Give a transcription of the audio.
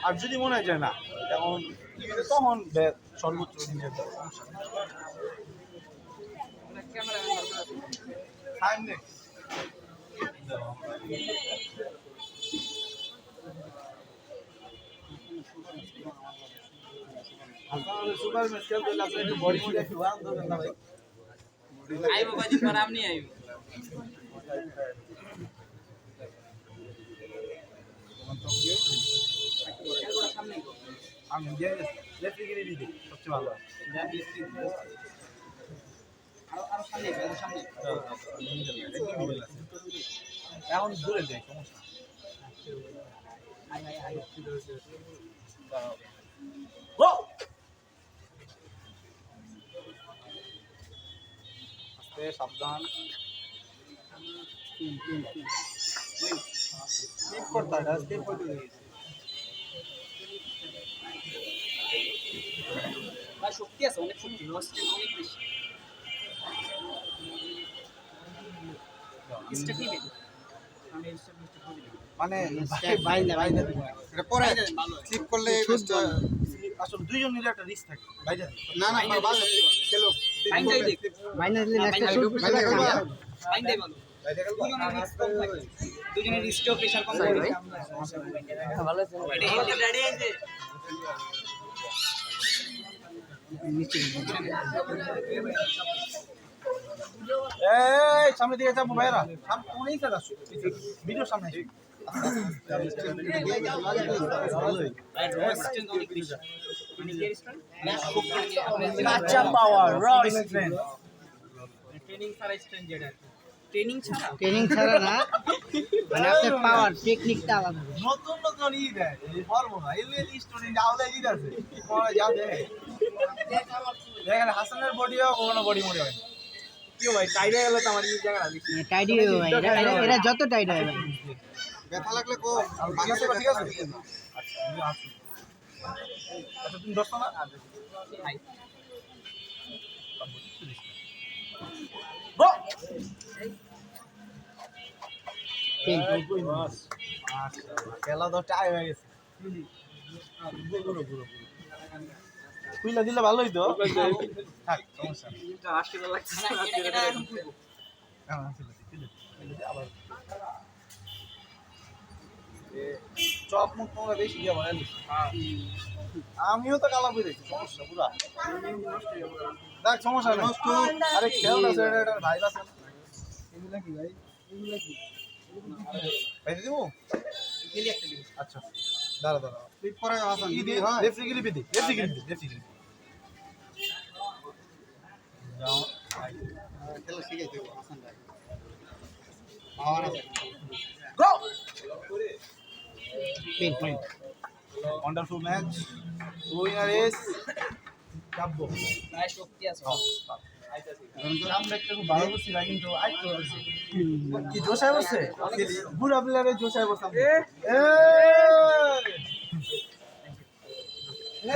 আর যদি মনে হয় যায় না যেমন তখন সর্বোচ্চ দিনের সুপার ম্যাচ খেলতে হলে আপনি একটু বডি মডি একটু ওয়ান ধরবেন না ভাই আইবো বাজি পর আপনি আইবো আমি লেফটি গিয়ে দিই সবচেয়ে ভালো আরো সামনে এখন দূরে যাই সমস্যা ও আস্তে সাবধান স্লিপ করতে হয় স্লিপ করতে ভাই শক্তি আছে অনেক শক্তি লস্টেন অনেক বেশি স্টেপ নিবেন আমি স্টেপ মানে বাইরে এটা পরে স্লিপ করলে আসলে দুইজন মিলে একটা রিস্ক থাকে বাইরে না না ভালো খেলো বাইন্ডাই দেখ মাইনাস দিলে নেক্সট শুট বাইন্ডাই ভালো দুজনের রিস্কও প্রেসার কম থাকে ভালো আছে রেডি আছে এই সামনে দিকে যাবো ভাইরা সামনে কোনেই কাজ আসো ভিডিও সামনে আসো কাঁচা পাওয়ার র স্ট্রেংথ ট্রেনিং ছাড়া না মানে আপনার পাওয়ার টেকনিকটা আলাদা নতুন নতুন ই দেয় এই ফর্মুলা এলএডি স্টুডেন্ট আউলে ই আছে পড়া যা দেয় দেখেন হাসানের বডিও কোনো বডি মডি হয় কি ভাই টাইট হয়ে গেল তো আমার এই জায়গাটা দেখি টাইডি ভাই এরা যত টাইট হয় ভাই ব্যথা লাগলে কো ঠিক আছে ঠিক আছে আচ্ছা তুমি দস্তা না গো খেলা তো টাই হয়ে গেছে কুইলা দিলে ভালোই তো থাক সমস্যা চপ মুখ তোমরা বেশি দিয়ে বানালি আমিও তো কালা পেয়েছি সমস্যা পুরা দেখ সমস্যা নষ্ট আরে খেল না এটা ভাইরাস এগুলা কি ভাই এগুলা কি ভাই দিব আচ্ছা দাঁড়া দাঁড়া স্লিপ করে হাসান ইদি লেফট গিলি বিদি লেফট গিলি যাও খেলা শিখাই দেব হাসান ভাই পাওয়ার আছে গো পিন wonderful match winner is Kabbo ভাই শক্তি আছে আমরা একটু ভালো করছি না কিন্তু আইতো কি জোশায় বসছে বুড়া প্লেয়ারে জোশায় বসছে এ